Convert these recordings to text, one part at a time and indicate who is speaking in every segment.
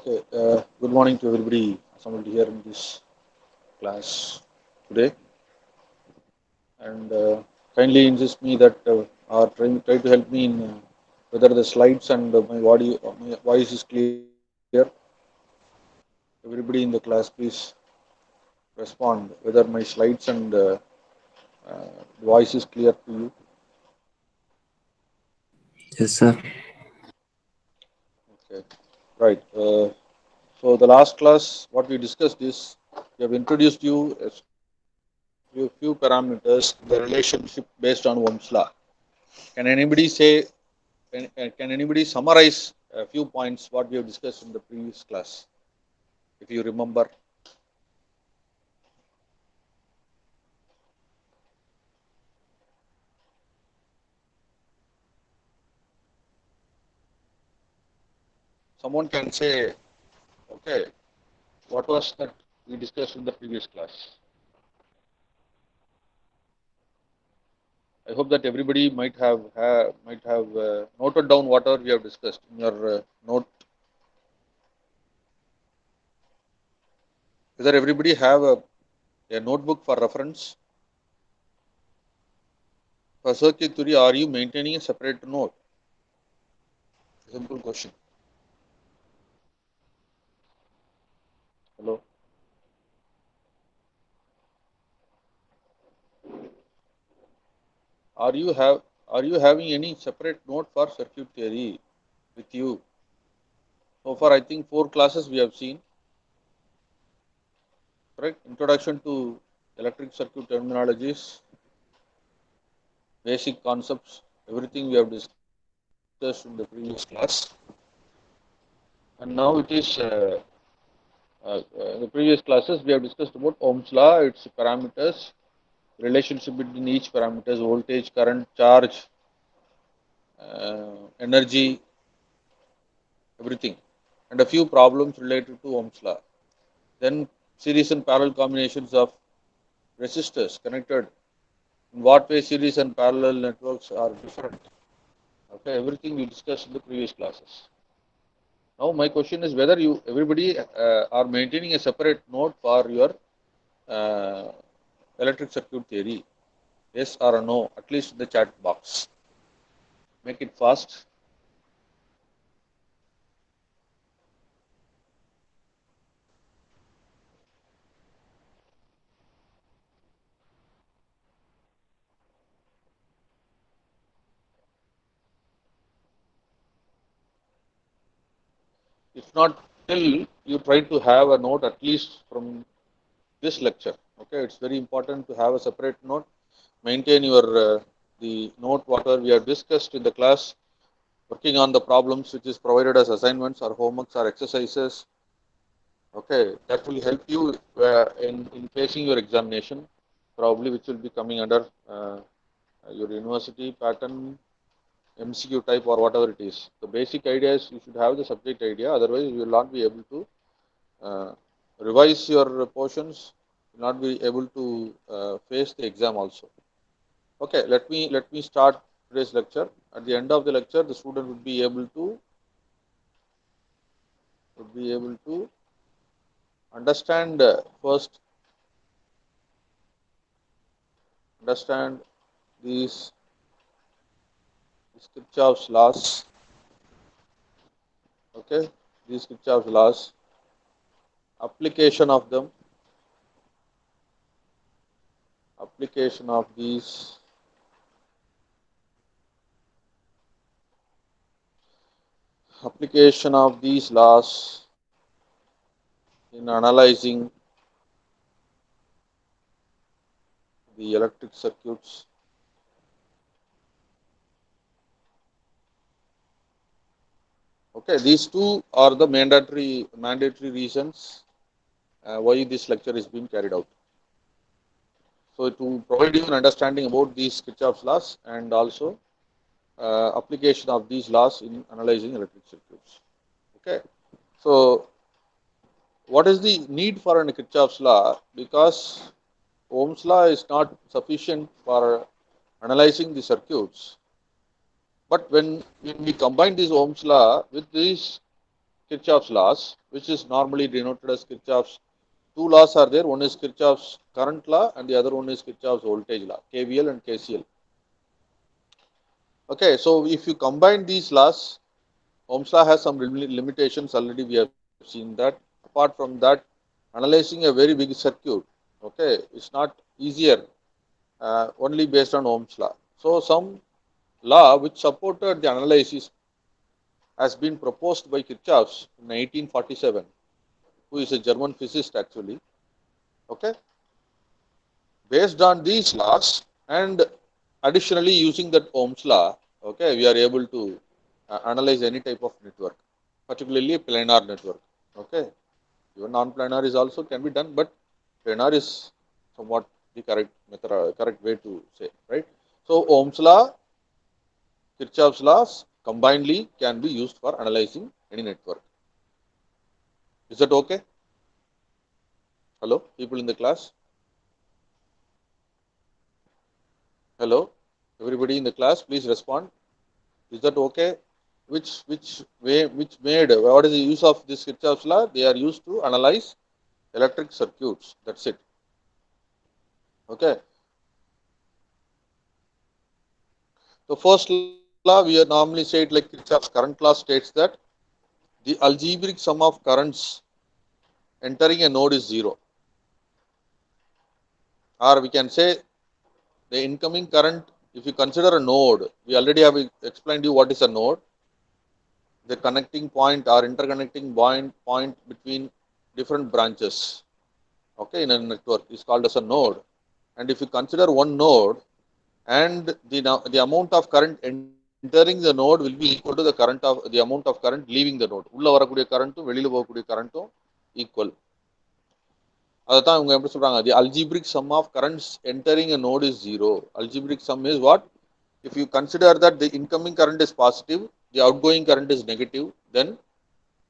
Speaker 1: Okay, good morning to everybody assembled here in this class today. And kindly insist me that or try to help me in whether the slides and my voice is clear. Everybody in the class, please respond whether my slides and voice is clear to you.
Speaker 2: Yes, sir.
Speaker 1: Okay, right. So the last class, what we discussed is we have introduced you a few parameters, the relationship based on Ohm's law. Can anybody say? Can anybody summarize a few points what we have discussed in the previous class? If you remember, someone can say, okay, what was that we discussed in the previous class? I hope that everybody might have noted down whatever we have discussed in your note. Whether everybody have a notebook for reference for circuit theory, are you maintaining a separate note? Simple question. Hello. Are you have are you having any separate note for circuit theory with you? So far, I think 4 classes we have seen. Correct. Introduction to electric circuit terminologies, basic concepts, everything we have discussed in the previous class. And now it is in the previous classes we have discussed about Ohm's law, its parameters, relationship between each parameters, voltage, current, charge, energy, everything, and a few problems related to Ohm's law. Then series and parallel combinations of resistors connected. In what way series and parallel networks are different? Okay, everything we discussed in the previous classes. Now my question is whether you everybody are maintaining a separate note for your uh, electric circuit theory. Yes or no? At least in the chat box. Make it fast. If not, till you try to have a note at least from this lecture. Okay, it's very important to have a separate note. Maintain your the note whatever we have discussed in the class, working on the problems which is provided as assignments or homeworks or exercises. Okay, that will help you in facing your examination, probably which will be coming under your university pattern, MCQ type or whatever it is. The basic idea is you should have the subject idea, otherwise you will not be able to uh, revise your portions, will not be able to face the exam also. Okay, let me start today's lecture. At the end of the lecture, the student would be able to understand first understand these Kirchhoff's laws. Okay, these Kirchhoff's laws, application of them, application of these application of these laws in analyzing the electric circuits. Okay, these two are the mandatory reasons why this lecture is being carried out. So to provide you an understanding about these Kirchhoff's laws and also application of these laws in analyzing electric circuits. Okay, so what is the need for an Kirchhoff's law? Because Ohm's law is not sufficient for analyzing the circuits. But when we combine this Ohm's law with this Kirchhoff's laws, which is normally denoted as Kirchhoff's. Two laws are there. One is Kirchhoff's current law and the other one is Kirchhoff's voltage law, KVL and KCL. Okay, so if you combine these laws, Ohm's law has some limitations. Already we have seen that. Apart from that, analyzing a very big circuit, okay, it's not easier only based on Ohm's law. So some law which supported the analysis has been proposed by Kirchhoff in 1847, who is a German physicist actually. Okay, based on these laws and additionally using that Ohm's law, okay, we are able to analyze any type of network, particularly planar network. Okay, even non-planar is also can be done, but planar is somewhat the correct method, correct way to say, right? So Ohm's law, Kirchhoff's laws combinedly can be used for analyzing any network. Is that okay? Hello, people in the class? Hello, everybody in the class, please respond. Is that okay? Which made, what is the use of this Kirchhoff's law? They are used to analyze electric circuits. That's it. Okay. The first law we normally say it like Kirchhoff's current law states that the algebraic sum of currents entering a node is zero. Or we can say the incoming current, if you consider a node, we already have explained you what is a node. The connecting point or interconnecting point between different branches, okay, in a network is called as a node. And if you consider one node and the amount of current entering the node will be equal to the current of the amount of current leaving the node. உள்ள வரக்கூடிய கரண்ட்டும் வெளியில போகக்கூடிய கரண்ட்டும் equal. அதான் இவங்க எப்படி சொல்றாங்க, the algebraic sum of currents entering a node is zero. Algebraic sum is what? If you consider that the incoming current is positive, the outgoing current is negative, then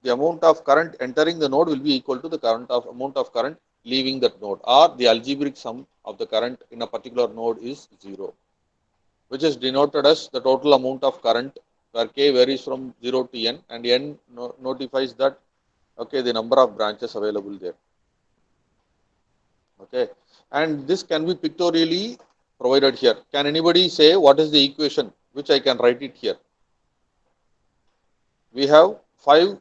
Speaker 1: the amount of current entering the node will be equal to the amount of current leaving that node, or the algebraic sum of the current in a particular node is zero, which is denoted as the total amount of current, where k varies from 0 to n, and n notifies that, okay, the number of branches available there. Okay, and this can be pictorially provided here. Can anybody say what is the equation which I can write it here? We have 5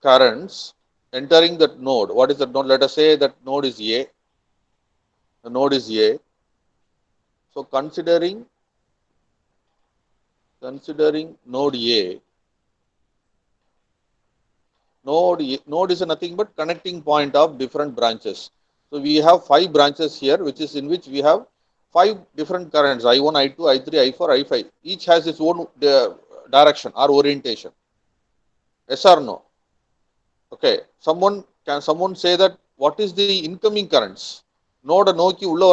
Speaker 1: currents entering that node. What is that node? Let us say that node is A. The node is A. So considering node A, node is nothing but connecting point of different branches. So we have 5 branches here, which is in which we have 5 different currents, I1, I2, I3, I4, I5. Each has its own direction or orientation. Yes or no? Okay. Can someone say that what is the incoming currents? நோட நோக்கி உள்ள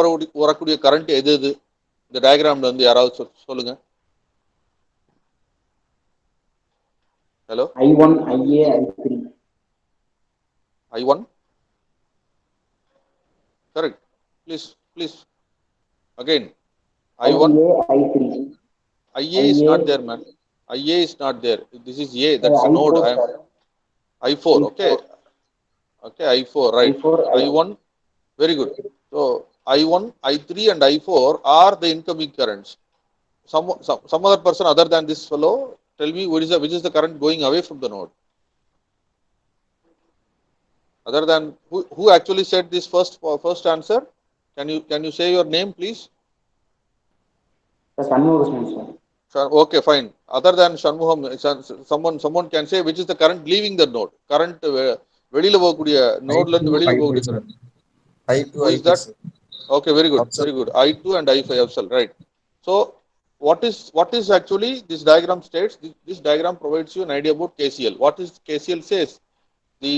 Speaker 1: வரக்கூடிய current எது எது? இந்த டயகிராம்ல வந்து யாராவது சொல்லுங்க. Hello?
Speaker 2: I1, IA, I3.
Speaker 1: I1? Correct. Please. Again. I1?
Speaker 2: I3.
Speaker 1: IA is not there, man. IA is not there. This is A. That's a node. I4. Okay. Okay, I4, right. I1. Very good. So I1, I3 and I4 are the incoming currents. Some other person other than this fellow, tell me which is the current going away from the node? Other than who actually said this first answer? Can you say your name, please? Okay, fine. Other than Shanmuham, someone can say which is the current leaving the node. Current வெளியில போகக்கூடிய நோட்ல இருந்து வெளியில போகக்கூடிய current.
Speaker 3: I2,
Speaker 1: Who is that? Okay, very good. Very good. I2 and I5 absol, right. So what is actually this diagram states? This diagram provides you an idea about KCL. What is KCL says? The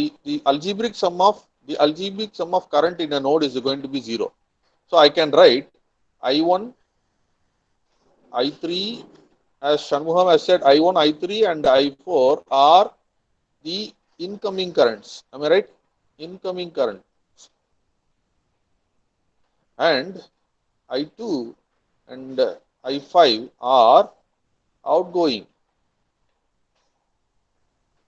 Speaker 1: algebraic sum of current in a node is going to be 0. So I can write I1, I3, as Shanmuham has said, I1, I3 and I4 are the incoming currents. Am I right? Incoming current. And I2 and I5 are outgoing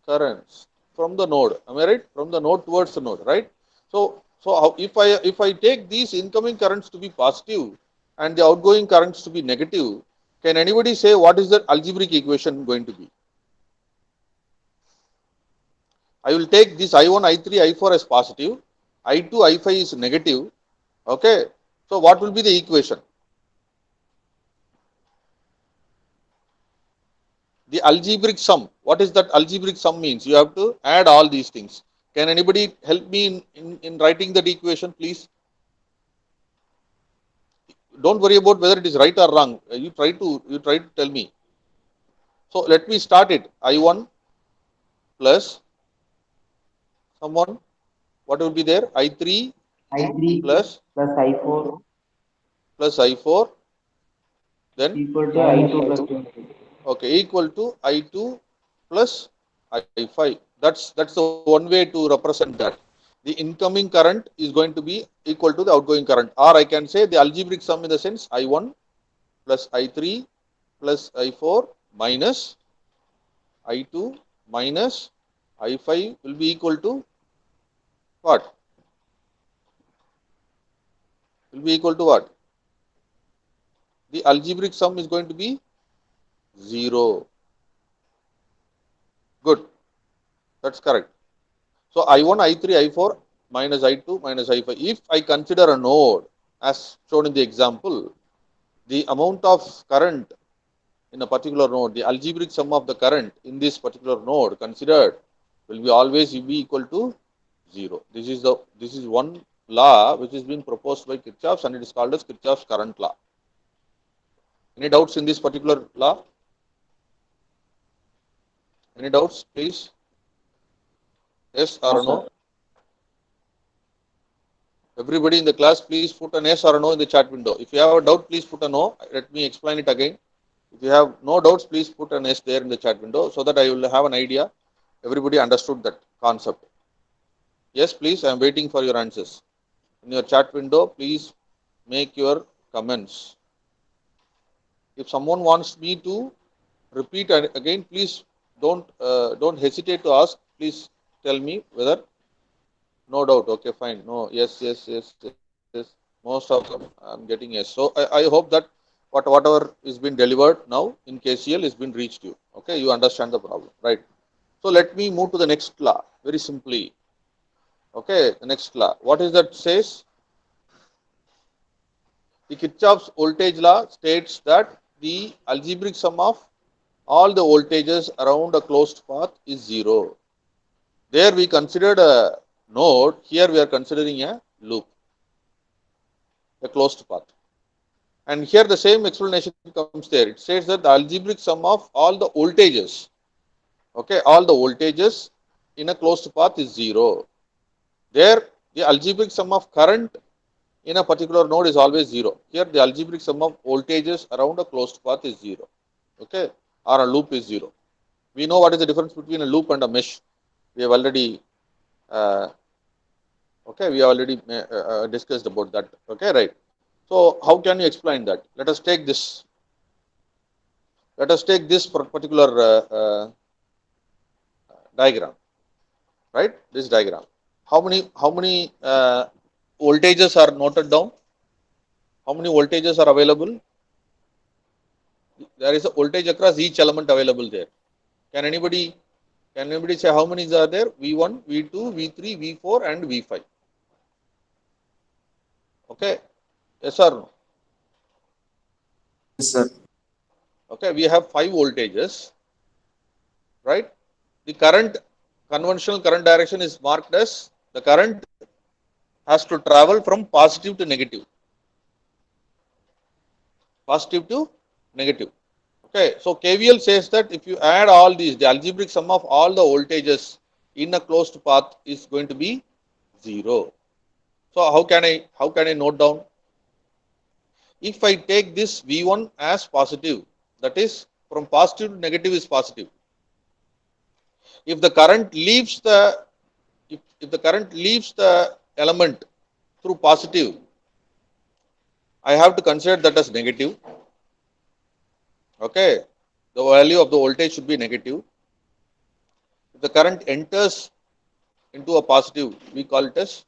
Speaker 1: currents from the node. Am I right? From the node towards the node, right? So how, if I take these incoming currents to be positive and the outgoing currents to be negative, can anybody say what is that algebraic equation going to be? I will take this I1, I3, I4 as positive, I2, I5 is negative. Okay. So what will be the equation? The algebraic sum. What is that algebraic sum means? You have to add all these things. Can anybody help me in writing that equation, please? Don't worry about whether it is right or wrong. You try to tell me. So let me start it. I1 plus someone. What will be there? I3
Speaker 2: I3
Speaker 1: plus
Speaker 2: plus I4
Speaker 1: I4. Then
Speaker 2: equal to I2 plus I2.
Speaker 1: okay, equal to I2 plus I5. That's the one way to represent that. The incoming current is going to be equal to the outgoing current, or I can say the algebraic sum in the sense I1 plus I3 plus I4 minus I2 minus I5 will be equal to what? Will be equal to what? The algebraic sum is going to be 0. Good. That's correct. So I1, I3, I4 minus I2 minus I5. If I consider a node as shown in the example, the amount of current in a particular node, the algebraic sum of the current in this particular node considered will be always be equal to 0. This is one law which is being proposed by Kirchhoff's, and it is called as Kirchhoff's current law. Any doubts in this particular law? Any doubts, please? Yes or
Speaker 2: Yes,
Speaker 1: no?
Speaker 2: sir.
Speaker 1: Everybody in the class, please put an yes or a no in the chat window. If you have a doubt, please put a no. Let me explain it again. If you have no doubts, please put an yes there in the chat window so that I will have an idea. Everybody understood that concept. Yes, please. I am waiting for your answers. In your chat window, please make your comments. If someone wants me to repeat again, please don't hesitate to ask. Please tell me whether no doubt. Okay, fine. No, yes, yes, yes, yes. Most of them I'm getting yes. So I hope that whatever is been delivered now in KCL is been reached you. Okay, you understand the problem, right? So let me move to the next law very simply. Okay, the next law. What is that says? The Kirchhoff's voltage law states that the algebraic sum of all the voltages around a closed path is 0. There we considered a node. Here we are considering a loop, a closed path. And here the same explanation comes there. It says that the algebraic sum of all the voltages, okay, all the voltages in a closed path is 0. There the algebraic sum of current in a particular node is always 0. Here the algebraic sum of voltages around a closed path is 0. Okay, or a loop is 0. We know what is the difference between a loop and a mesh. We have already uh, okay, we have already discussed about that. Okay, right. So how can you explain that? Let us take this. Let us take this particular diagram, right? This diagram. How many voltages are noted down? How many voltages are available? There is a voltage across each element available there. Can anybody say how many are there? V1, V2, V3, V4, and V5. Okay. Yes or no?
Speaker 2: Yes, sir.
Speaker 1: Okay. We have 5 voltages, right? The current, conventional current direction is marked as the current has to travel from positive to negative. Positive to negative. Okay, so KVL says that if you add all these, the algebraic sum of all the voltages in a closed path is going to be 0. So how can I note down? If I take this V1 as positive, that is from positive to negative is positive. If the current leaves the if the current leaves the element through positive, I have to consider that as negative. Okay, the value of the voltage should be negative. If the current enters into a positive, we call it as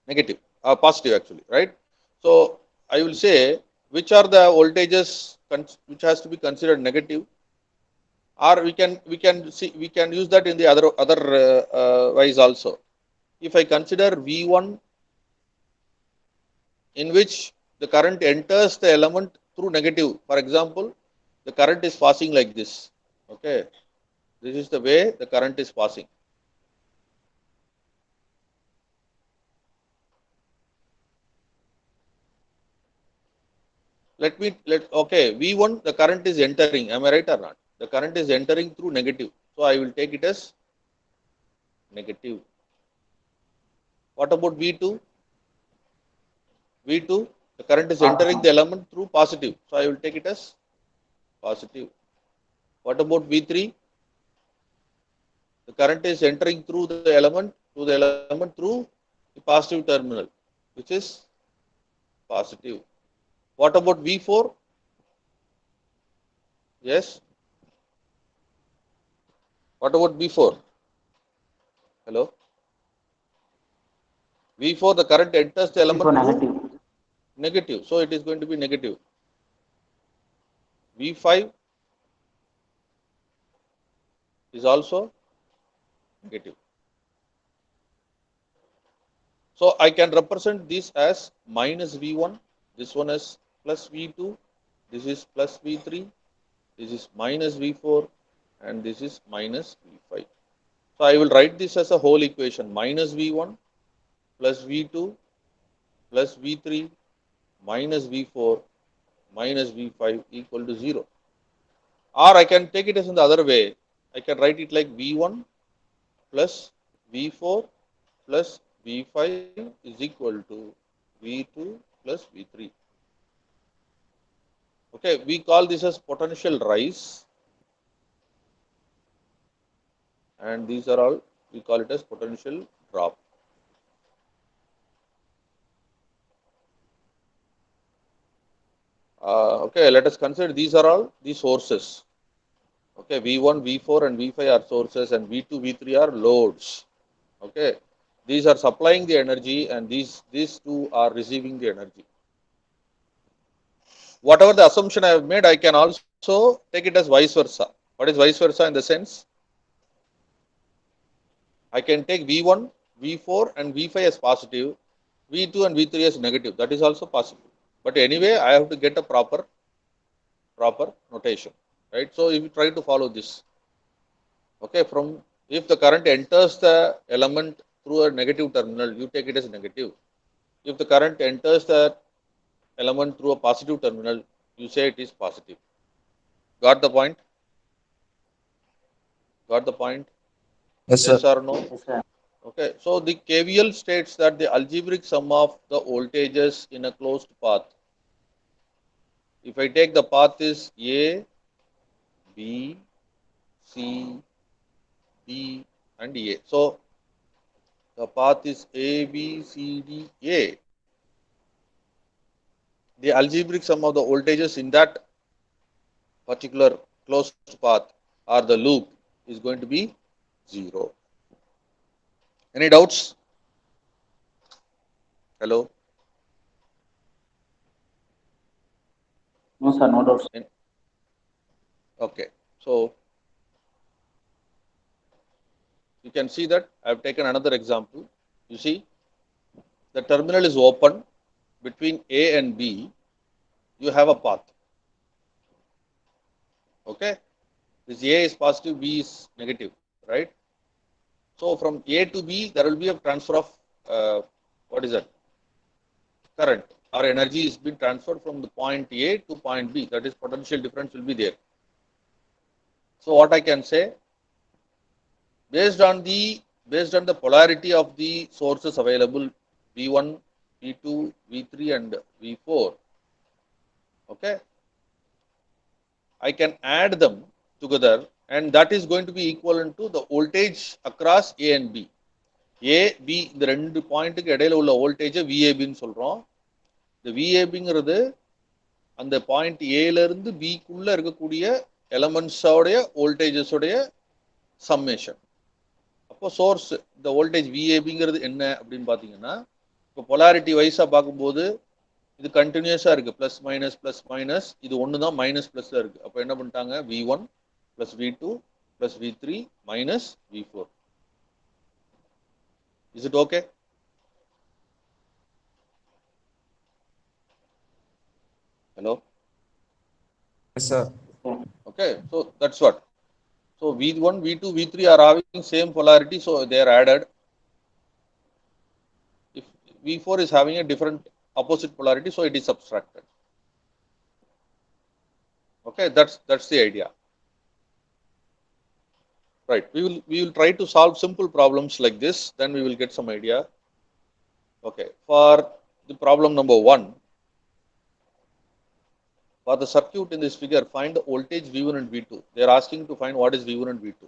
Speaker 1: negative, positive actually, right? So I will say which are the voltages which has to be considered negative, or we can use that in the other wise also. If I consider V1 in which the current enters the element through negative, for example, the current is passing like this. Okay, this is the way the current is passing. Okay, V1 the current is entering. Am I right or not? The current is entering through negative. So I will take it as negative. What about V2? V2, the current is entering the element through positive. So I will take it as positive. What about V3? The current is entering through the element through the positive terminal, which is positive. What about V4? Yes. What about V4? Hello. V4, the current enters the element through negative. So it is going to be negative. V5 is also negative. So I can represent this as minus V1. This one is plus V2. This is plus V3. This is minus V4. And this is minus V5. So I will write this as a whole equation. Minus V1 plus V2 plus V3 minus V4 minus V5 equal to 0. Or I can take it as in the other way. I can write it like V1 plus V4 plus V5 is equal to V2 plus V3. Okay, we call this as potential rise, and these are all, we call it as potential drop. Okay, let us consider these are all the sources. Okay, V1, V4 and V5 are sources, and V2, V3 are loads. Okay, these are supplying the energy, and these two are receiving the energy. Whatever the assumption I have made, I can also take it as vice versa. What is vice versa in the sense? I can take V1, V4 and V5 as positive, V2 and V3 as negative. That is also possible. But anyway, I have to get a proper notation, right? So if you try to follow this, okay, from if the current enters the element through a negative terminal, you take it as negative. If the current enters the element through a positive terminal, you say it is positive. Got the point? Got the point?
Speaker 3: Yes, sir.
Speaker 1: Yes or no?
Speaker 2: Yes, sir.
Speaker 1: Okay, so the KVL states that the algebraic sum of the voltages in a closed path. If I take the path is A, B, C, D and A. So the path is A, B, C, D, A. The algebraic sum of the voltages in that particular closed path or the loop is going to be 0. Any doubts? Hello?
Speaker 2: No, sir, no doubts.
Speaker 1: Okay, so you can see that I have taken another example. You see, the terminal is open between A and B. You have a path. Okay, this A is positive, B is negative, right? So from A to B, there will be a transfer of what is that? Current or energy is being transferred from the point A to point B. That is, potential difference will be there. So what I can say, based on the polarity of the sources available, V1, V2, V3 and V4, okay, I can add them together, and that is going to be equivalent to the voltage across A and B. A, B இந்த ரெண்டு பாயிண்ட்டுக்கு இடையில உள்ள வோல்டேஜை விஏபின்னு சொல்றோம். இந்த விஏபிங்கிறது அந்த point ஏல இருந்து பிக்குள்ள இருக்கக்கூடிய எலமெண்ட்ஸோடைய வோல்டேஜஸோடைய summation. அப்போ சோர்ஸ் இந்த வோல்டேஜ் விஏபிங்கிறது என்ன அப்படின்னு பார்த்தீங்கன்னா, இப்போ பொலாரிட்டி வைஸாக பார்க்கும்போது இது கண்டினியூஸாக இருக்குது, ப்ளஸ் மைனஸ் இது ஒன்று தான் மைனஸ் ப்ளஸில் இருக்குது. அப்போ என்ன பண்ணிட்டாங்க, V1 plus V2 plus V3 minus V4. Is it okay? Hello?
Speaker 3: Yes, sir.
Speaker 1: Okay, so that's what. So V1, V2, V3 are having same polarity, so they are added. If V4 is having a different opposite polarity, so it is subtracted. Okay, that's the idea. Right. We will try to solve simple problems like this, then we will get some idea. Okay. For the problem number 1, for the circuit in this figure, find the voltage V1 and V2. They are asking to find what is V1 and V2.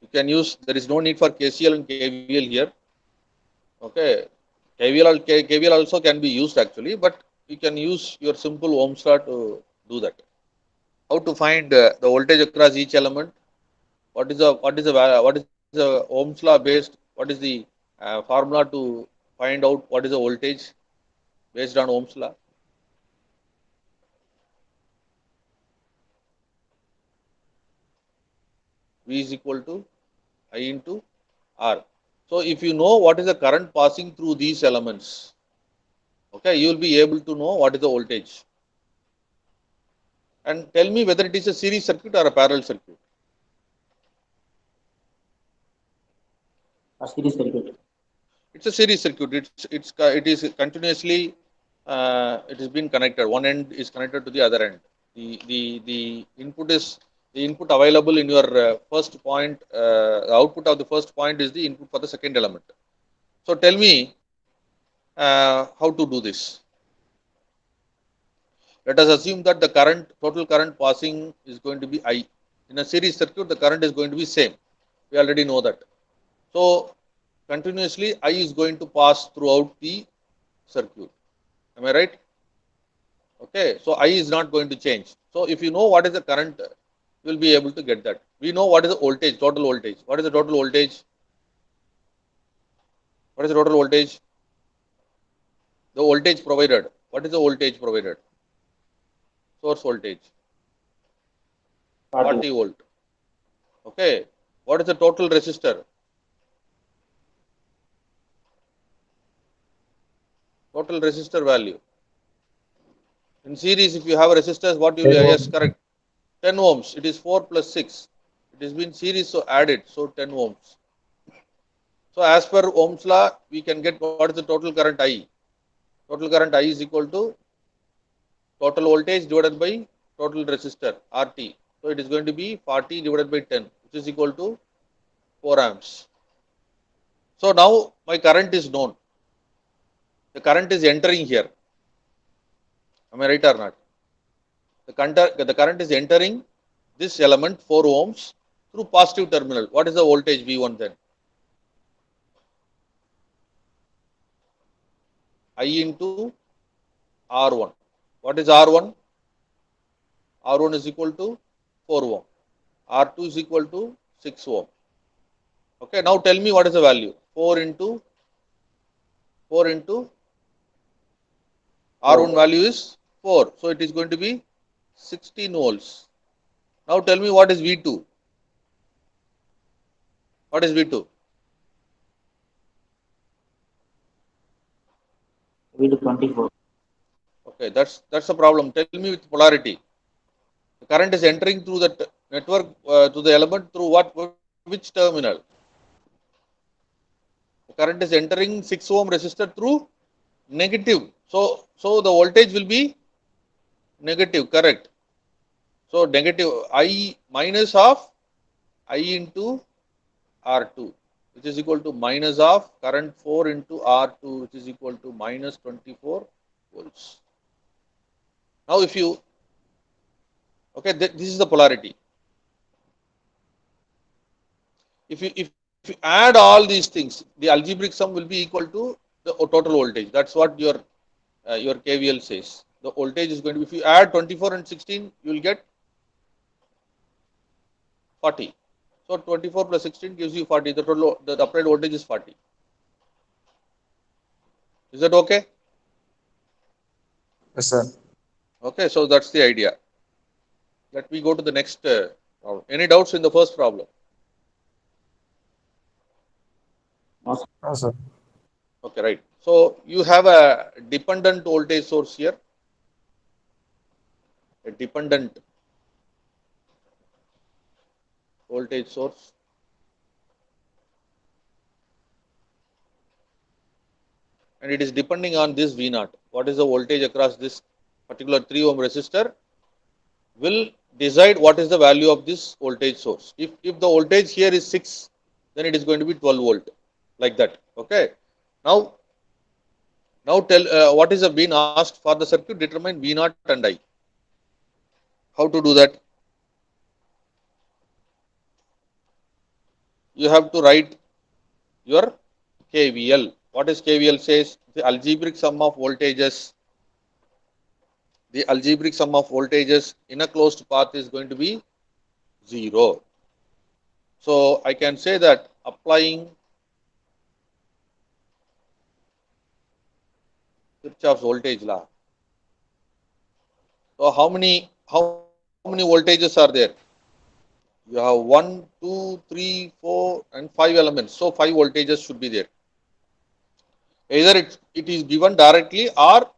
Speaker 1: You can use, there is no need for KCL and KVL here. Okay. KVL also can be used actually, but you can use your simple Ohm's law to do that. How to find the voltage across each element? What is the Ohm's law based? What is the formula to find out what is the voltage based on Ohm's law? V is equal to I into R. So if you know what is the current passing through these elements, okay, you will be able to know what is the voltage. And tell me whether it is a series circuit or a parallel circuit.
Speaker 2: A series circuit.
Speaker 1: It's a series circuit. It is continuously. It has been connected. One end is connected to the other end. The input is the input available in your first point. The output of the first point is the input for the second element. So tell me how to do this. Let us assume that the total current passing is going to be I. In a series circuit, the current is going to be same. We already know that. So continuously I is going to pass throughout the circuit. Am I right? Okay, so I is not going to change. So if you know what is the current, you will be able to get that. We know what is the voltage, total voltage. What is the total voltage? What is the total voltage? The voltage provided. What is the voltage provided? Source voltage. 40 volt. Okay. What is the total resistor? Total resistor value. In series, if you have resistors, what you will, yes, correct. 10 ohms. It is 4 plus 6. It has been series, so added. So 10 ohms. So as per Ohm's law, we can get what is the total current I. Total current I is equal to total voltage divided by total resistor RT. So it is going to be 40 divided by 10, which is equal to 4 amps. So now my current is known. The current is entering here. Am I right or not? The current is entering this element 4 ohms through positive terminal. What is the voltage V1 then? I into R1. What is R1? R1 is equal to 4 ohm. R2 is equal to 6 ohm. Okay, now tell me what is the value. 4 into R1 value is 4. So it is going to be 16 volts. Now tell me what is V2. What is V2?
Speaker 2: V2 24.
Speaker 1: Okay, that's the problem. Tell me with polarity. The current is entering through that network to the element through which terminal? The current is entering 6 ohm resistor through negative. So the voltage will be negative, correct? So negative I minus of I into R2, which is equal to minus of current 4 into R2, which is equal to minus 24 volts. Now if you, okay, this is the polarity. If you add all these things, the algebraic sum will be equal to the total voltage. That's what your KVL says. The voltage is going to be, if you add 24 and 16, you will get 40. So 24 plus 16 gives you 40. The total, the applied voltage is 40. Is that okay?
Speaker 3: Yes, sir.
Speaker 1: Okay, so that's the idea. Let me go to the next problem. Any doubts in the first problem?
Speaker 2: No, sir.
Speaker 3: No, sir.
Speaker 1: Okay, right. So you have a dependent voltage source here, a dependent voltage source, and it is depending on this V naught. What is the voltage across this particular 3 ohm resistor will decide what is the value of this voltage source. If the voltage here is 6, then it is going to be 12 volt, like that. Okay. Now tell what is being asked for the circuit, determine V naught and I. How to do that? You have to write your KVL. What is KVL says? The algebraic sum of voltages. The algebraic sum of voltages in a closed path is going to be 0. So I can say that applying Kirchhoff's voltage law. So how many voltages are there? You have 1, 2, 3, 4, and 5 elements. So 5 voltages should be there. Either it is given directly or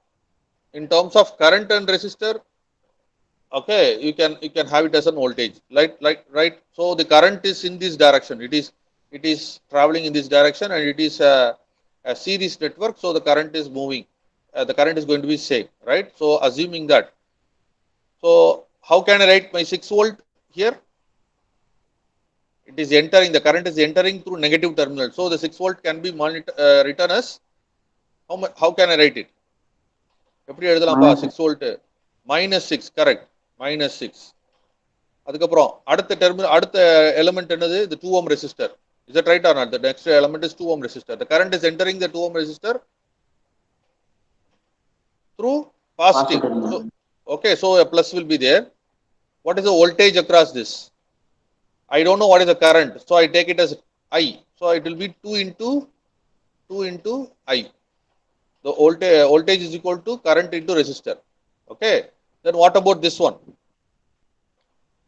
Speaker 1: in terms of current and resistor. Okay, you can have it as an voltage. Right. So the current is in this direction. It is traveling in this direction, and it is a series network. So the current is moving. The current is going to be same. Right. So assuming that. So how can I write my 6 volt here? It is entering, the current is entering through negative terminal. So the 6 volt can be written as, how can I write it? எப்படி எழுதலாம்ப்பா?
Speaker 2: Minus
Speaker 1: 6 volt minus 6, correct, minus 6. அதுக்கப்புறம் அடுத்த terminal, அடுத்த element என்னது? The 2 ohm resistor. Is that right or not? The next element is 2 ohm resistor. The current is entering the 2 ohm resistor through
Speaker 2: positive
Speaker 1: positive. So
Speaker 2: terminal.
Speaker 1: okay, so a plus will be there. What is the voltage across this? I don't know what is the current, so I take it as I. So it will be 2 into I. The voltage is equal to current into resistor. Okay. Then what about this one?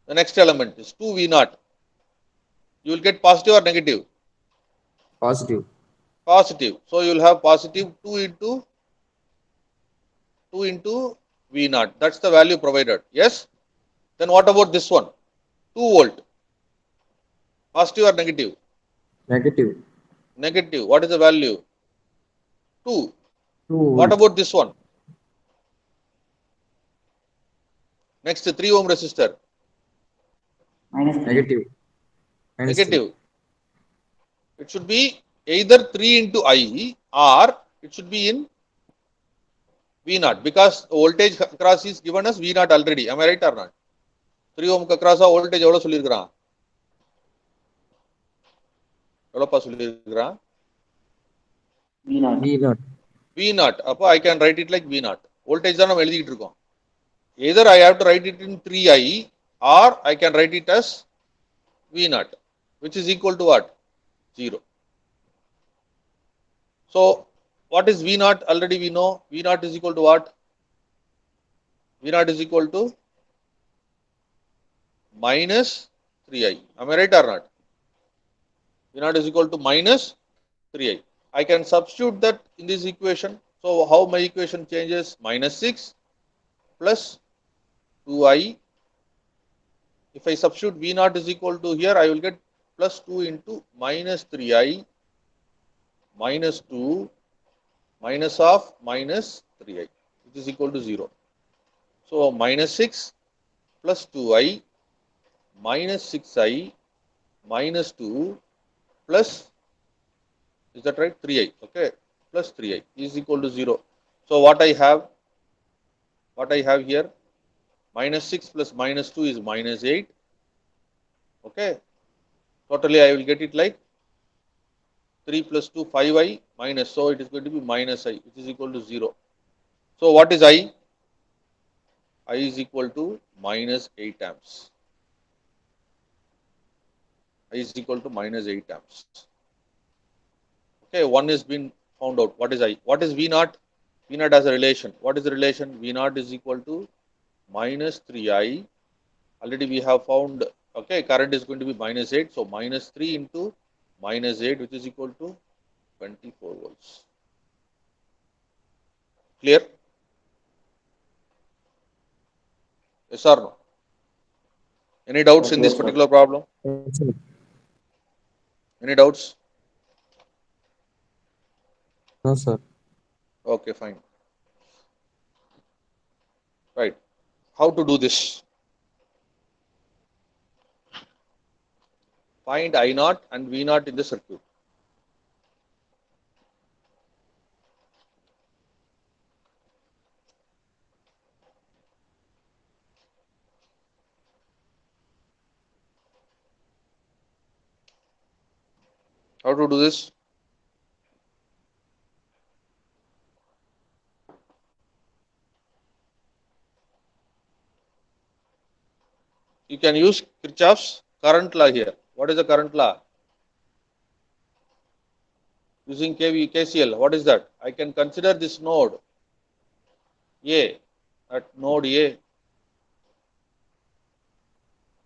Speaker 1: The next element is 2 V naught. You will get positive or negative?
Speaker 3: Positive.
Speaker 1: Positive. So you will have positive 2 into V naught. That's the value provided. Yes. Then what about this one? 2 volt. Positive or negative?
Speaker 3: Negative.
Speaker 1: Negative. What is the value? 2.
Speaker 3: 2
Speaker 1: What
Speaker 3: volt.
Speaker 1: about this one? Next 3 ohm resistor.
Speaker 2: Minus 3.
Speaker 3: Negative. Minus 3.
Speaker 1: Negative. It should be either 3 into I or it should be in V naught, because voltage across is given as V naught already. Am I right or not? 3 ohm across voltage எவ்வளவு சொல்லியிருக்கிறான்? எவ்வளவுப்பா சொல்லியிருக்கிறான்?
Speaker 2: V naught.
Speaker 3: V naught.
Speaker 1: V naught. அப்போ I can write it like V naught. Voltage தான் நம்ம எழுதிக்கிட்டு இருக்கோம். Either I have to write it in 3I or I can write it as V naught, which is equal to what? 0. So what is V naught? Already we know V naught is equal to what? V naught is equal to minus 3I. Am I right or not? V naught is equal to minus 3I. I can substitute that in this equation. So how my equation changes? Minus 6 plus 2I. If I substitute V naught is equal to, here I will get plus 2 into minus 3I minus 2 minus of minus 3I, which is equal to 0. So minus 6 plus 2I minus 6I minus 2 plus, is that right? 3I. Okay, plus 3I is equal to 0. So what I have here, minus 6 plus minus 2 is minus 8. Okay, totally I will get it like 3 plus 2, 5I minus, so it is going to be minus I, which is equal to 0. So what is I? I is equal to minus 8 amps. I is equal to minus 8 amps. Okay, one is been found out. What is I? What is V naught? V naught has a relation. What is the relation? V naught is equal to minus 3I. Already we have found, okay, current is going to be minus 8. So minus 3 into minus 8, which is equal to 24 volts. Clear? Yes or no? Any doubts in this
Speaker 2: Yes, sir.
Speaker 1: particular problem?
Speaker 3: Yes, sir.
Speaker 1: Any doubts?
Speaker 3: No, sir.
Speaker 1: Okay, fine. Right. How to do this? Find I naught and V naught in the circuit. How to do this? You can use Kirchhoff's current law here. What is the current law? Using KCL. What is that? I can consider this node A. At node A,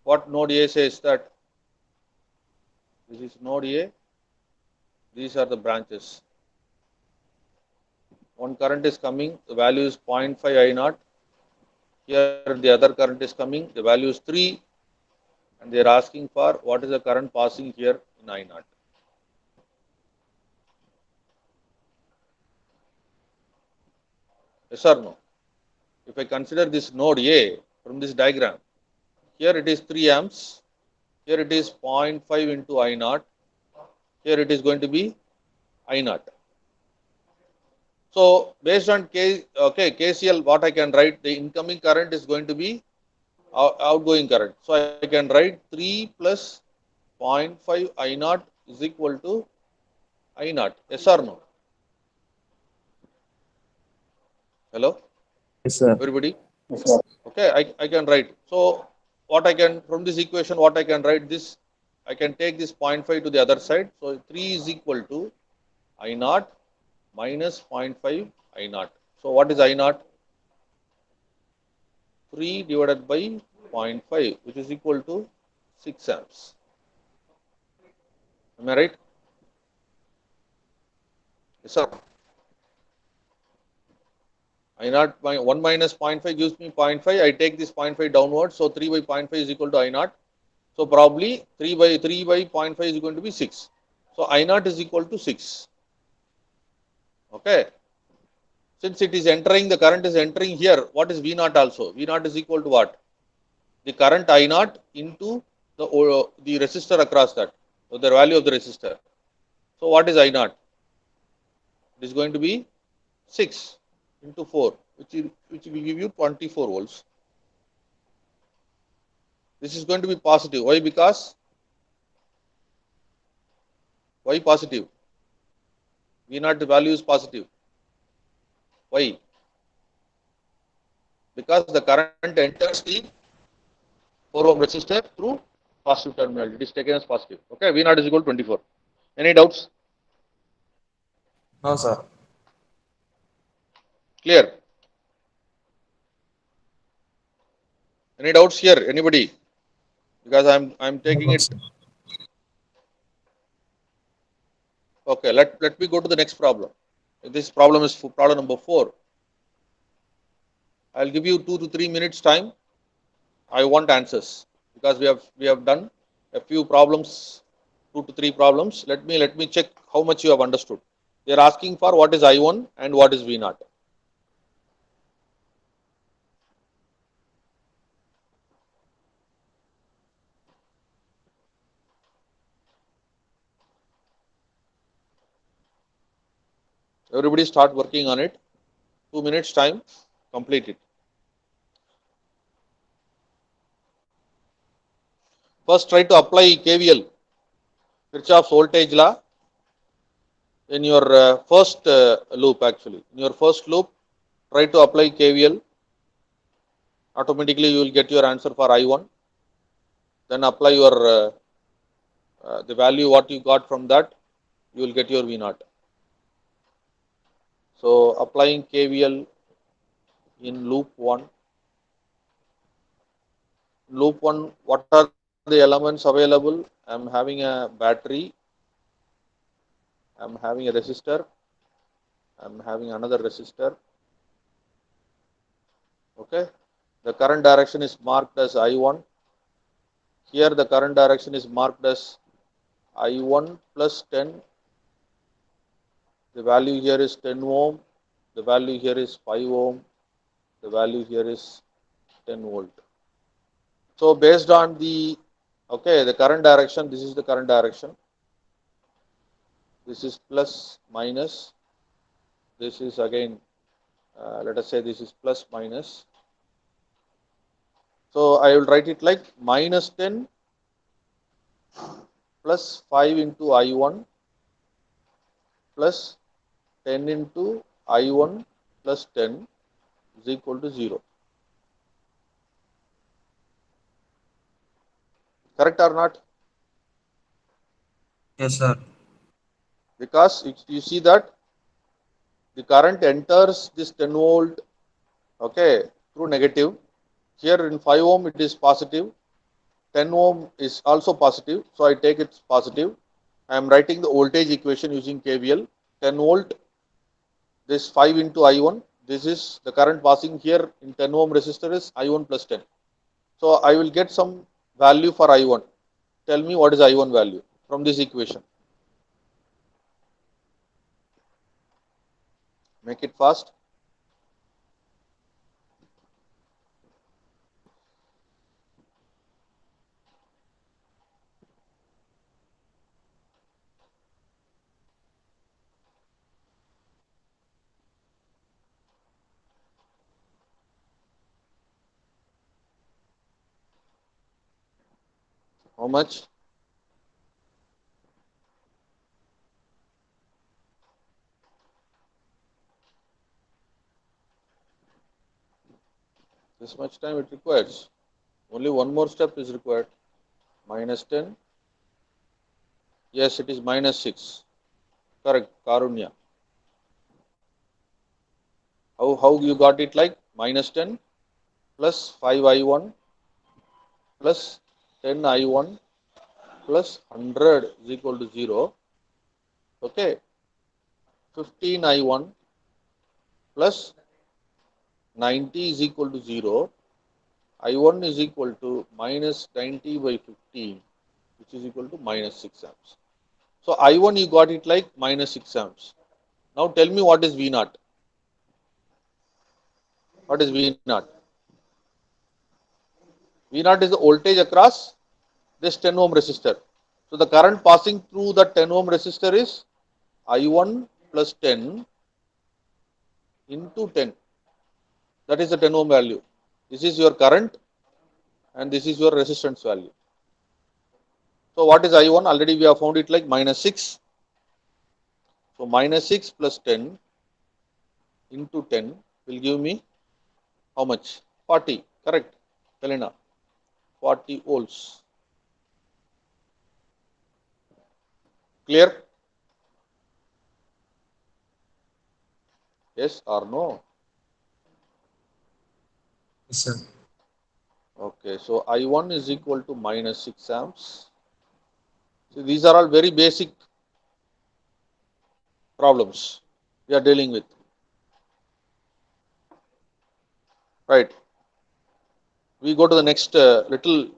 Speaker 1: what node A says that this is node A. These are the branches. One current is coming. The value is 0.5 I naught. Here the other current is coming. The value is 3. And they are asking for what is the current passing here in I naught. Yes or no? If I consider this node A from this diagram, here it is 3 amps, here it is 0.5 into I naught, here it is going to be I naught. So based on KCL, what I can write, the incoming current is going to be outgoing current. So I can write 3 plus 0.5 I naught is equal to I naught. Yes or no? Hello,
Speaker 3: Yes, sir.
Speaker 1: everybody?
Speaker 2: Yes, sir.
Speaker 1: Okay, I can write. So what I can, from this equation, what I can write this, I can take this 0.5 to the other side. So 3 is equal to I naught minus 0.5 I naught. So what is I naught? 3 divided by 0.5, which is equal to 6 amps. Am I right? Yes, sir. I naught 1 minus 0.5 gives me 0.5. I take this 0.5 downwards. So 3 by 0.5 is equal to I naught. So probably 3 by 0.5 is going to be 6. So I naught is equal to 6. Okay. Since it is entering, the current is entering here. What is V naught also? V naught is equal to what? The current I naught into the resistor across that. So the value of the resistor. So what is I naught? It is going to be 6 into 4, which will give you 24 volts. This is going to be positive. Why? Because why positive? V naught value is positive. Why? Because the current enters the 4 ohm resistor through positive terminal. It is taken as positive. Okay, V naught is equal to 24. Any doubts?
Speaker 3: No, sir.
Speaker 1: Clear? Any doubts here? Anybody? Because I'm taking
Speaker 3: No,
Speaker 1: it.
Speaker 3: sir.
Speaker 1: Okay, let me go to the next problem. This problem is problem number 4. I'll give you 2 to 3 minutes time. I want answers because we have done a few problems, 2 to 3 problems. Let me check how much you have understood. They are asking for what is I1 and what is V naught. Everybody start working on it. 2 minutes time, complete it. First, try to apply KVL, Kirchhoff's voltage law, in your first loop. Actually, in your first loop, try to apply KVL. Automatically, you will get your answer for I1. Then apply your the value what you got from that, you will get your V naught. So applying KVL in loop 1. Loop 1, what are the elements available? I am having a battery, I am having a resistor, I am having another resistor. Okay, the current direction is marked as I1. Here the current direction is marked as I1 plus 10. The value here is 10 ohm. The value here is 5 ohm. The value here is 10 volt. So based on the current direction, this is the current direction. This is plus minus. This is again, let us say this is plus minus. So I will write it like minus 10 plus 5 into I1 plus 10 into I1 plus 10 is equal to 0. Correct or not?
Speaker 3: Yes, sir.
Speaker 1: Because you see that the current enters this 10 volt, okay, through negative. Here in 5 ohm it is positive, 10 ohm is also positive, so I take it positive. I am writing the voltage equation using KVL. 10 volt, this 5 into I1, this is the current passing here in 10 ohm resistor is I1 plus 10. So I will get some value for I1. Tell me what is I1 value from this equation. Make it fast. How much? This much time it requires. Only one more step is required. Minus 10. Yes, it is minus 6. Correct, Karunya. How you got it like? Minus 10 plus 5I1 plus 10I1 plus 100 is equal to 0. Okay. 15I1 plus 90 is equal to 0. I1 is equal to minus 90 by 15, which is equal to minus 6 amps. So I1 you got it like minus 6 amps. Now tell me what is V naught. What is V naught? V naught is the voltage across this 10 ohm resistor. So the current passing through the 10 ohm resistor is I1 plus 10 into 10. That is the 10 ohm value. This is your current and this is your resistance value. So what is I1? Already we have found it like minus 6. So minus 6 plus 10 into 10 will give me how much? 40. Correct, Helena. 40 volts. Clear? Yes or no?
Speaker 3: Yes, sir.
Speaker 1: Okay, so I1 is equal to minus 6 amps. So these are all very basic problems we are dealing with. Right. We go to the next little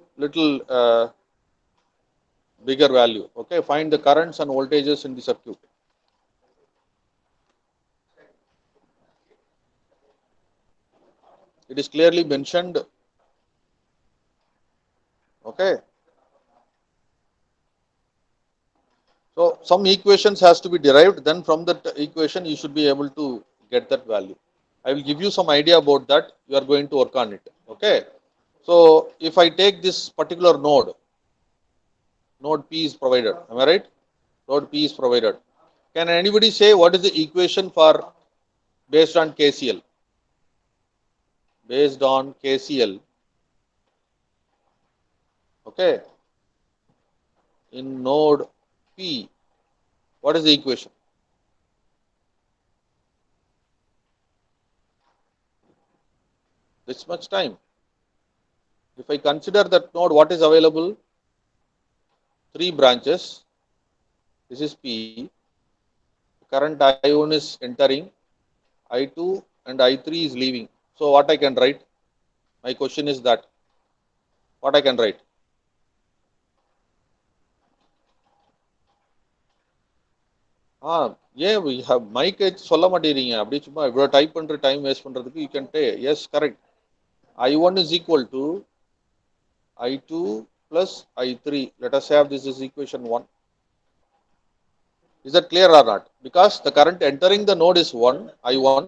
Speaker 1: bigger value. Okay, find the currents and voltages in the circuit. It is clearly mentioned. Okay. So some equations has to be derived. Then from that equation you should be able to get that value. I will give you some idea about that. You are going to work on it. Okay. So if I take this particular node P is provided. Am I right? Node P is provided. Can anybody say what is the equation for based on KCL? Based on KCL. Okay. in node P, what is the equation? This much time. If I consider that node, what is available? 3 branches. This is P. Current I1 is entering, I2 and I3 is leaving. So what I can write? My question is that what I can write? ஏன் mic சொல்ல மாட்டேங்கிறீங்க அப்படி சும்மா இவ்வளோ type பண்ணுற time waste பண்ணுறதுக்கு you can day yes correct I1 is equal to I2 plus I3. Let us have this is equation 1. Is that clear or not? Because the current entering the node is 1, I1,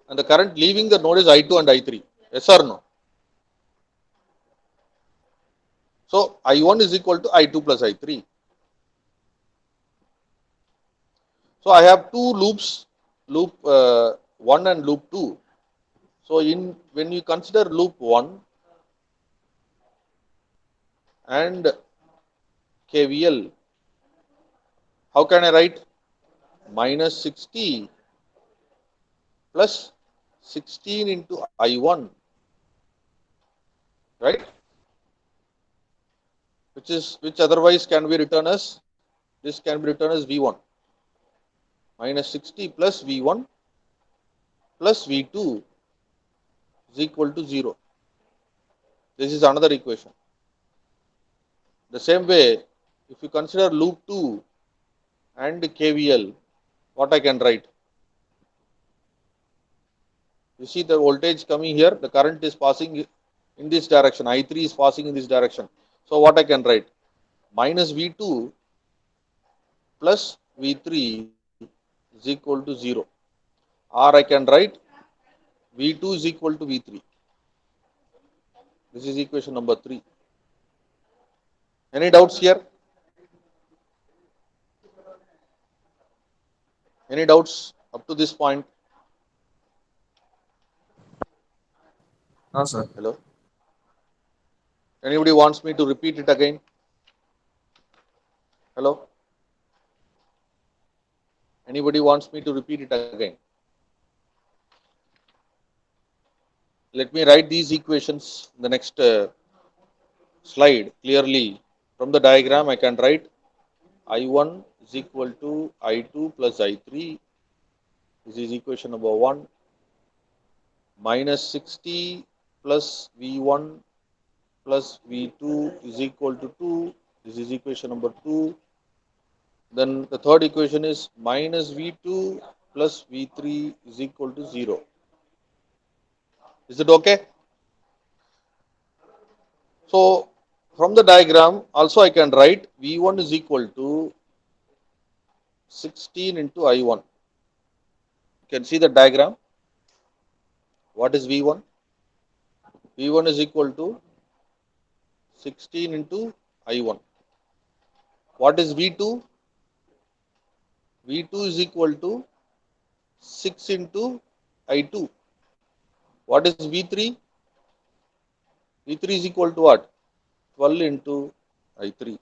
Speaker 1: and the current leaving the node is I2 and I3. Yes or no? So I1 is equal to I2 plus I3. So I have two loops, loop 1 and loop 2. So when you consider loop 1 and KVL, how can I write? Minus 60 plus 16 into I1, right? Which otherwise can be written as, this can be written as V1. Minus 60 plus V1 plus V2 is equal to 0. This is another equation. The same way, if you consider loop 2 and KVL, what I can write? You see the voltage coming here, the current is passing in this direction, I3 is passing in this direction. So what I can write? Minus V2 plus V3 is equal to 0. Or I can write V2 is equal to V3. This is equation number 3. Any doubts here? Any doubts up to this point?
Speaker 3: No, sir.
Speaker 1: Hello? Anybody wants me to repeat it again? Hello? Anybody wants me to repeat it again? Let me write these equations in the next slide clearly. From the diagram, I can write I1 is equal to I2 plus I3. This is equation number 1. Minus 60 plus V1 plus V2 is equal to 2. This is equation number 2. Then the third equation is minus V2 plus V3 is equal to 0. Is it okay? So from the diagram also I can write V1 is equal to 16 into I1. You can see the diagram. What is V1? V1 is equal to 16 into I1. What is V2? V2 is equal to 6 into I2. What is V3? V3 is equal to what? 12 into I3.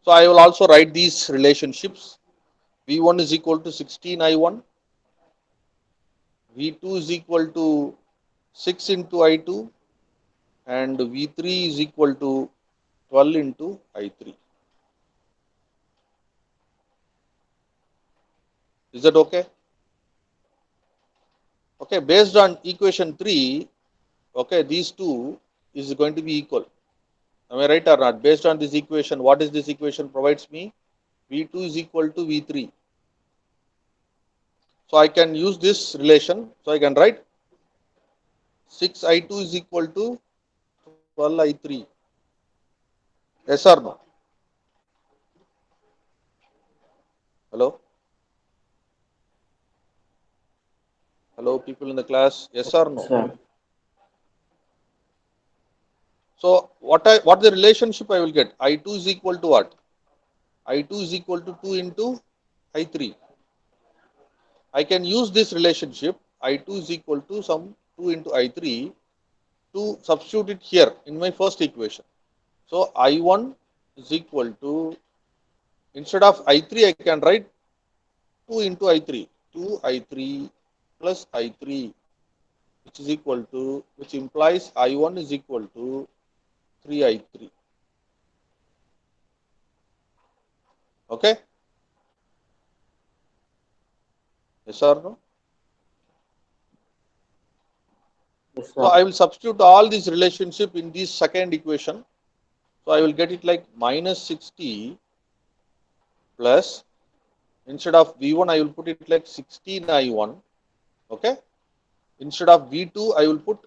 Speaker 1: So I will also write these relationships. V1 is equal to 16 I1. V2 is equal to 6 into I2. And V3 is equal to 12 into I3. Is that okay? Okay, based on equation 3, okay, these two is going to be equal. Am I right or not? Based on this equation, what is this equation provides me? V2 is equal to V3. So I can use this relation. So I can write 6I2 is equal to 12I3. Yes or no? Hello? Hello, people in the class. Yes or no?
Speaker 2: Sir.
Speaker 1: So what the relationship I will get? I2 is equal to what? I2 is equal to 2 into I3. I can use this relationship I2 is equal to some 2 into I3 to substitute it here in my first equation. So I1 is equal to, instead of I3, I can write 2 into I3. 2 I3 plus I3, which is equal to, which implies I1 is equal to 3 I3. Okay? Yes or no?
Speaker 2: Yes,
Speaker 1: So I
Speaker 2: sir.
Speaker 1: will substitute all these relationship in this second equation. So I will get it like minus 60 plus, instead of V1, I will put it like 16 I1. Okay? Instead of V2, I will put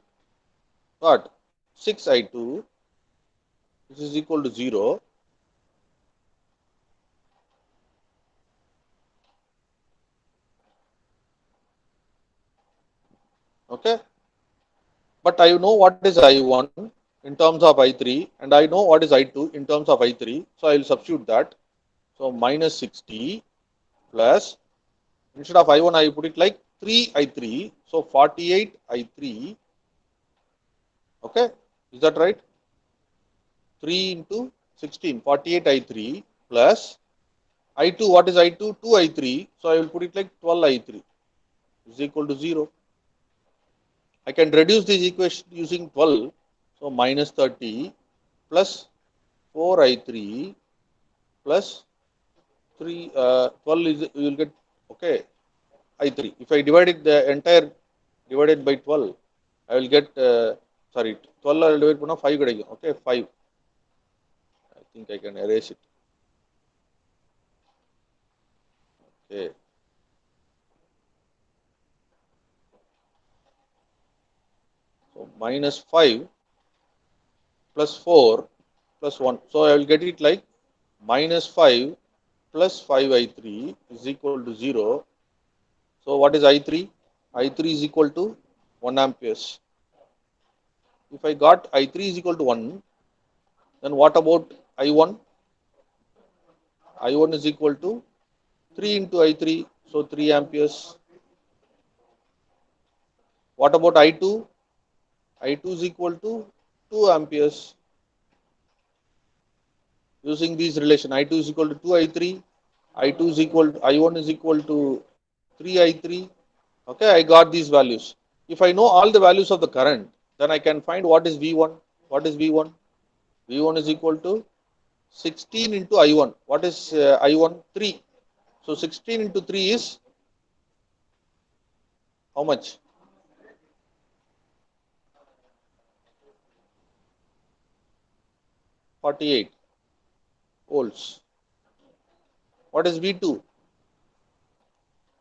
Speaker 1: what? 6 I2, which is equal to 0. Okay? But I know what is I1 in terms of I3, and I know what is I2 in terms of I3. So I will substitute that. So minus 60 plus, instead of I1, I put it like 3 I3. So 48 I3. Okay? Is that right? 3 into 16, 48 I3 plus I2. What is I2? 2 I3. So I will put it like 12 I3 is equal to 0. I can reduce this equation using 12. So minus 30 plus 4 I3 plus 3, 12 is, you will get, okay, I3. If I divide it, the entire divided by 12, I will get, sorry, 12 I will divide by 5 கிடைக்கும். Okay, 5. I think I can erase it. Okay. So minus 5 plus 4 plus 1. So I will get it like minus 5 plus 5 I3 is equal to 0. So what is I3? I3 is equal to 1 amperes. If I got I3 is equal to 1, then what about I1? I1 is equal to 3 into I3, so 3 amperes. What about I2? I2 is equal to 2 amperes. Using this relation, I2 is equal to 2 I3, I2 is equal to, I1 is equal to 3 I3. Okay, I got these values. If I know all the values of the current, then I can find what is V1. What is V1? V1 is equal to 16 into I1. What is I1? 3. So 16 into 3 is how much? 48 volts. What is V2?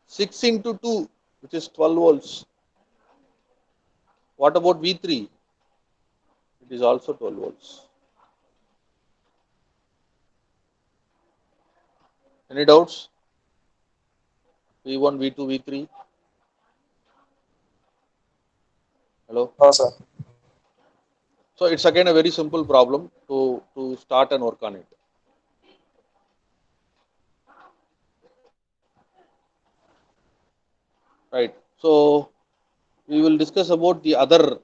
Speaker 1: 6 into 2, which is 12 volts. What about V3? It is also 12 volts. Any doubts? V1, V2, V3. Hello?
Speaker 3: No, sir.
Speaker 1: So it's again a very simple problem to start and work on it. Right. So we will discuss about the other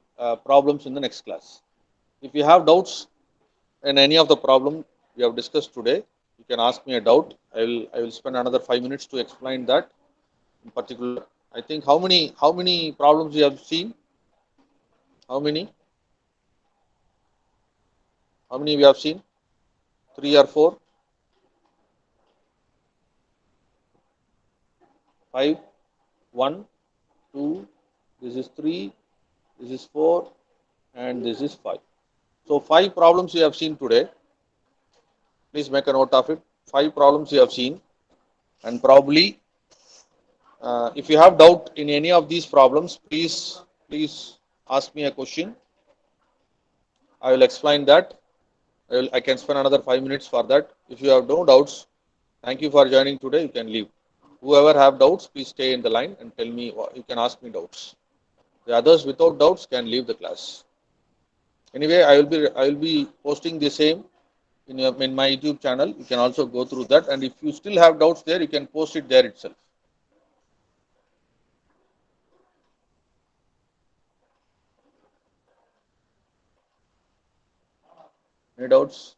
Speaker 1: problems in the next class. If you have doubts in any of the problem we have discussed today, you can ask me a doubt. I will spend another 5 minutes to explain that in particular. I think how many problems you have seen? How many? How many we have seen? 3 or 4? 5? 1, 2, this is 3, this is 4, and this is 5. So 5 problems you have seen today. Please make a note of it. 5 problems you have seen, and probably if you have doubt in any of these problems, please ask me a question. I will explain that. I can spend another 5 minutes for that. If you have no doubts, thank you for joining today. You can leave. Whoever have doubts, please stay in the line and tell me. You can ask me doubts. The others without doubts can leave the class. Anyway, I will be posting the same in my YouTube channel. You can also go through that, and if you still have doubts there, you can post it there itself. Any doubts?